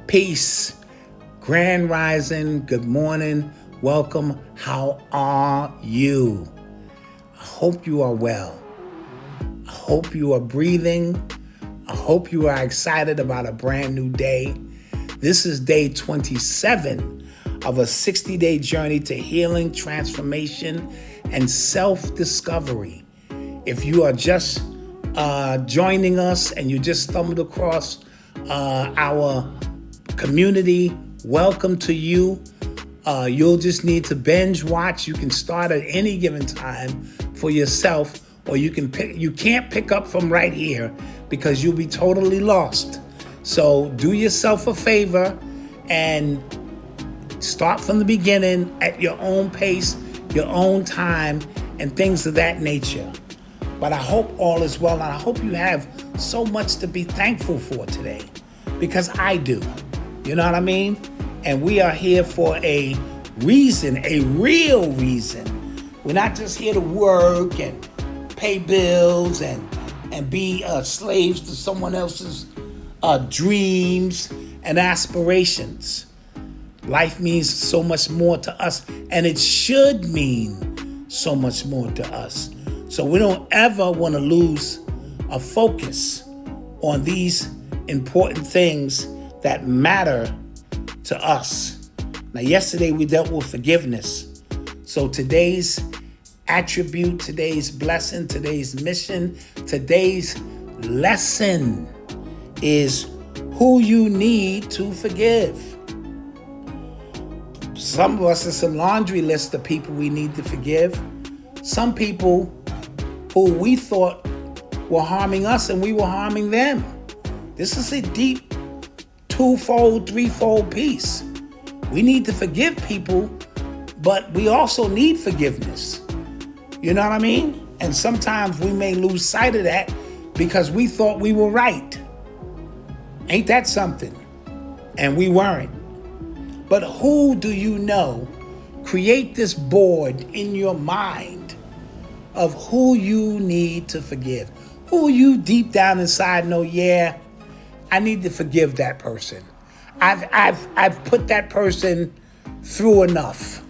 Peace. Grand Rising. Good morning. Welcome. How are you? I hope you are well. I hope you are breathing. I hope you are excited about a brand new day. This is day 27 of a 60-day journey to healing, transformation, and self-discovery. If you are just joining us and you just stumbled across our community, welcome to you. You'll just need to binge watch. You can start at any given time for yourself, or you can't pick up from right here because you'll be totally lost. So do yourself a favor and start from the beginning at your own pace, your own time, and things of that nature. But I hope all is well, and I hope you have so much to be thankful for today, because I do. You know what I mean? And we are here for a reason, a real reason. We're not just here to work and pay bills and be slaves to someone else's dreams and aspirations. Life means so much more to us, and it should mean so much more to us. So we don't ever want to lose a focus on these important things that matter to us. Now, yesterday we dealt with forgiveness. So today's attribute, today's blessing, today's mission, today's lesson is who you need to forgive. Some of us, it's a laundry list of people we need to forgive. Some people who we thought were harming us and we were harming them. This is a deep twofold, threefold piece. We need to forgive people, but we also need forgiveness. You know what I mean? And sometimes we may lose sight of that because we thought we were right. Ain't that something? And we weren't. But who do you know? Create this board in your mind of who you need to forgive. Who you deep down inside know, yeah, I need to forgive that person. I've put that person through enough.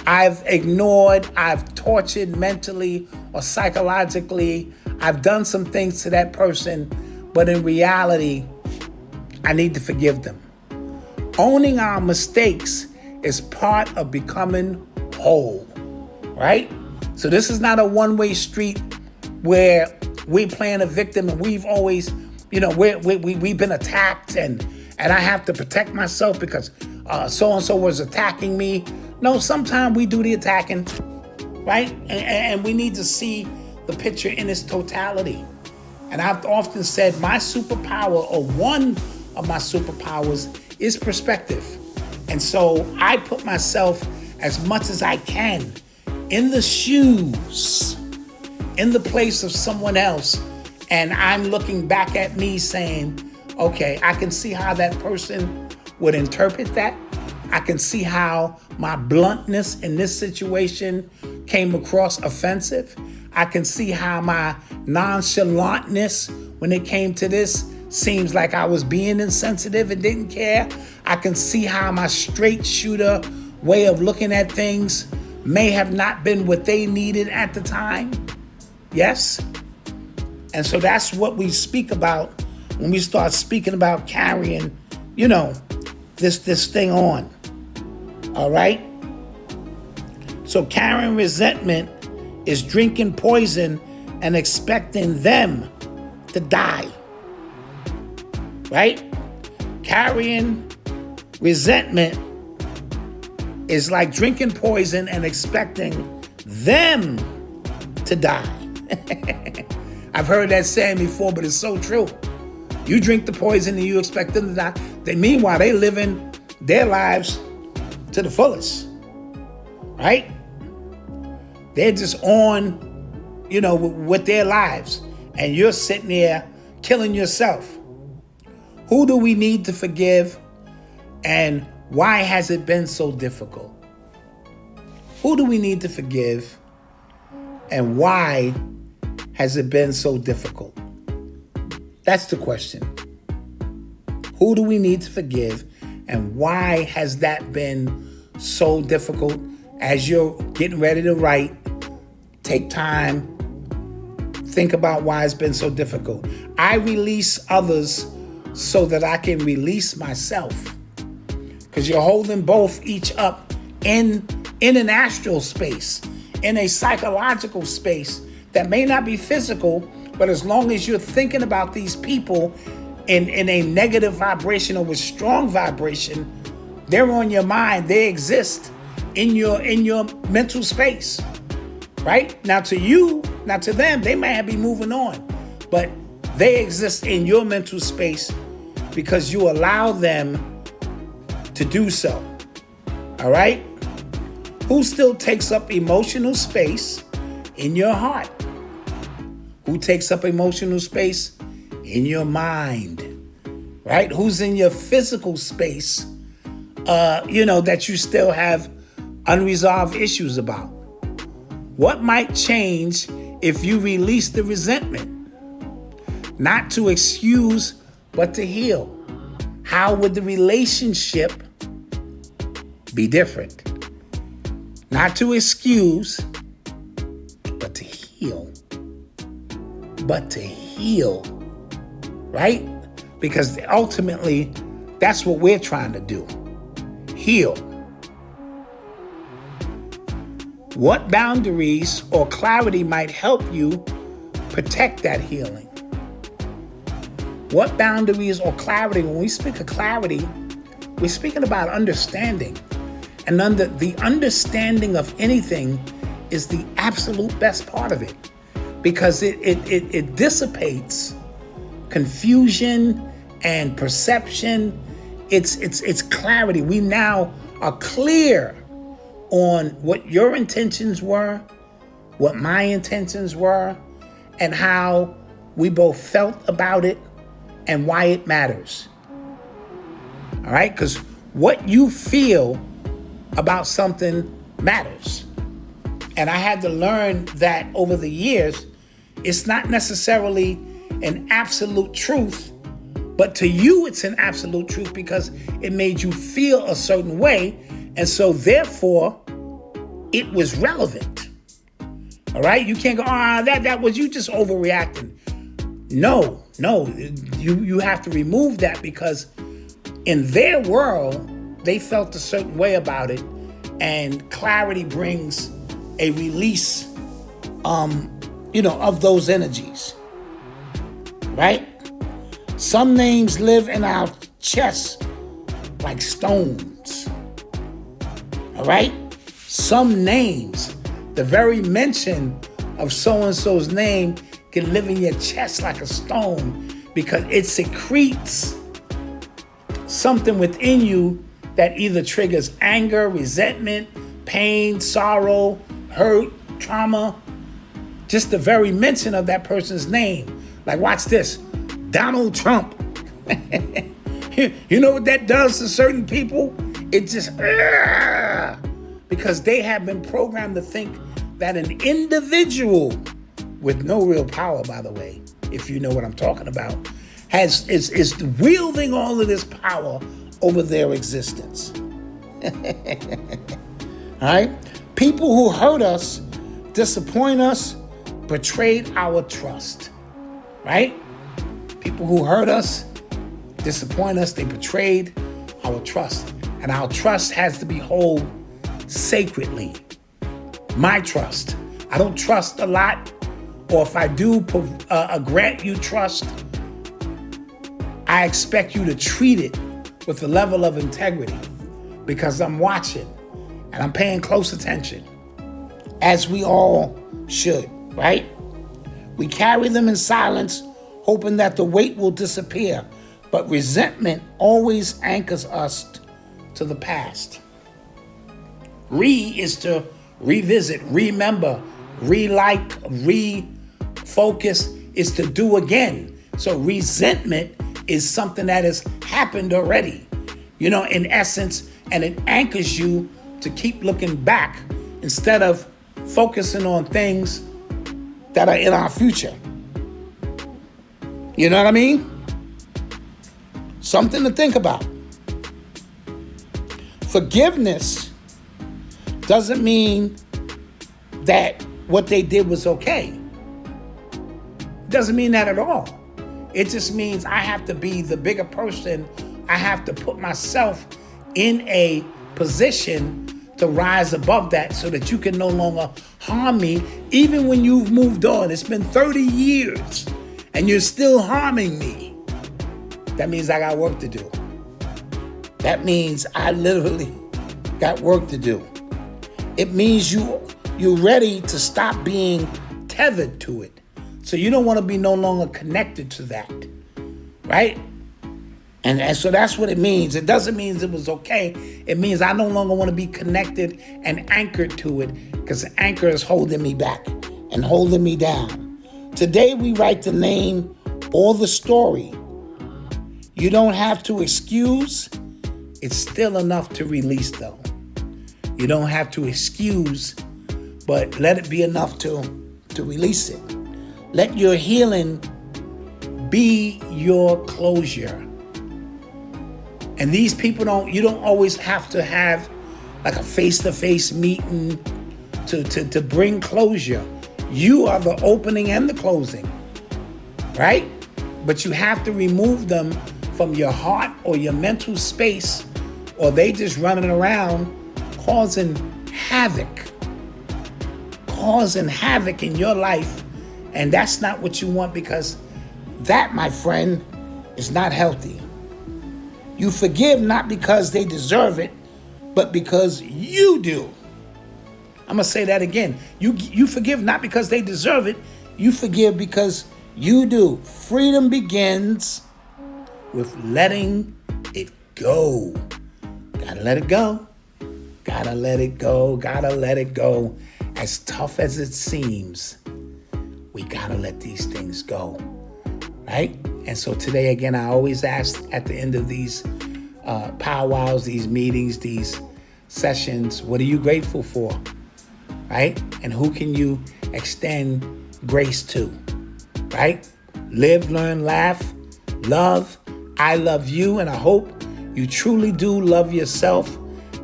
I've ignored, I've tortured mentally or psychologically. I've done some things to that person, but in reality, I need to forgive them. Owning our mistakes is part of becoming whole, right? So this is not a one-way street where we're playing a victim and we've always, we've been attacked and I have to protect myself because so-and-so was attacking me. No, sometimes we do the attacking, right? And we need to see the picture in its totality. And I've often said my superpower, or one of my superpowers, is perspective. And so I put myself as much as I can in the shoes, in the place of someone else, and I'm looking back at me saying, okay, I can see how that person would interpret that. I can see how my bluntness in this situation came across offensive. I can see how my nonchalantness when it came to this seems like I was being insensitive and didn't care. I can see how my straight shooter way of looking at things may have not been what they needed at the time. Yes? And so that's what we speak about when we start speaking about carrying, this thing on. All right? So carrying resentment is drinking poison and expecting them to die. Right? Carrying resentment is like drinking poison and expecting them to die. I've heard that saying before, but it's so true. You drink the poison and you expect them to die. Meanwhile, they living their lives to the fullest, right? They're just on, with their lives, and you're sitting there killing yourself. Who do we need to forgive, and why has it been so difficult? Who do we need to forgive, and why has it been so difficult? That's the question. Who do we need to forgive? And why has that been so difficult? As you're getting ready to write, take time. Think about why it's been so difficult. I release others so that I can release myself. Because you're holding both each up in an astral space, in a psychological space that may not be physical, but as long as you're thinking about these people in a negative vibration or with strong vibration, they're on your mind. They exist in your mental space, right? Now to them, they may be moving on, but they exist in your mental space because you allow them to do so. All right? Who still takes up emotional space in your heart? Who takes up emotional space in your mind? Right? Who's in your physical space, that you still have unresolved issues about? What might change if you release the resentment? Not to excuse, but to heal. How would the relationship be different? Not to excuse, but to heal. But to heal, right? Because ultimately, that's what we're trying to do. Heal. What boundaries or clarity might help you protect that healing? What boundaries or clarity? When we speak of clarity, we're speaking about understanding. And the understanding of anything is the absolute best part of it, because it dissipates confusion and perception. It's clarity. We now are clear on what your intentions were, what my intentions were, and how we both felt about it and why it matters. All right? Because what you feel about something matters. And I had to learn that over the years. It's not necessarily an absolute truth, but to you it's an absolute truth because it made you feel a certain way. And so therefore, it was relevant. All right? You can't go, that was you just overreacting. No, you have to remove that because in their world, they felt a certain way about it, and clarity brings a release, of those energies, right? Some names live in our chests like stones, all right? Some names, the very mention of so-and-so's name can live in your chest like a stone because it secretes something within you that either triggers anger, resentment, pain, sorrow, hurt, trauma. Just the very mention of that person's name. Like, watch this. Donald Trump. You know what that does to certain people? It just, because they have been programmed to think that an individual with no real power, by the way, if you know what I'm talking about, is wielding all of this power over their existence. All right? People who hurt us, disappoint us, betrayed our trust. Right? People who hurt us, disappoint us, they betrayed our trust. And our trust has to be held sacredly. My trust. I don't trust a lot, or if I do grant you trust, I expect you to treat it with a level of integrity because I'm watching and I'm paying close attention, as we all should, right? We carry them in silence, hoping that the weight will disappear, but resentment always anchors us to the past. Is to revisit, remember, relight, refocus, is to do again. So resentment is something that has happened already, in essence, and it anchors you to keep looking back instead of focusing on things that are in our future. You know what I mean? Something to think about. Forgiveness doesn't mean that what they did was okay. Doesn't mean that at all. It just means I have to be the bigger person. I have to put myself in a position to rise above that so that you can no longer harm me, even when you've moved on. It's been 30 years and you're still harming me. That means I got work to do. That means I literally got work to do. It means you're ready to stop being tethered to it. So you don't want to be no longer connected to that, right? And so that's what it means. It doesn't mean it was okay. It means I no longer want to be connected and anchored to it, because the anchor is holding me back and holding me down. Today we write the name or the story. You don't have to excuse. It's still enough to release, though. You don't have to excuse, but let it be enough to release it. Let your healing be your closure. And these people you don't always have to have like a face-to-face meeting to bring closure. You are the opening and the closing, right? But you have to remove them from your heart or your mental space, or they just running around causing havoc in your life. And that's not what you want, because that, my friend, is not healthy. You forgive not because they deserve it, but because you do. I'm going to say that again. You forgive not because they deserve it. You forgive because you do. Freedom begins with letting it go. Gotta let it go. Gotta let it go. Gotta let it go. As tough as it seems, we gotta let these things go, right? And so today, again, I always ask at the end of these powwows, these meetings, these sessions, what are you grateful for, right? And who can you extend grace to, right? Live, learn, laugh, love. I love you, and I hope you truly do love yourself.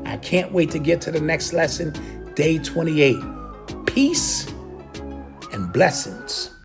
I can't wait to get to the next lesson, day 28. Peace and blessings.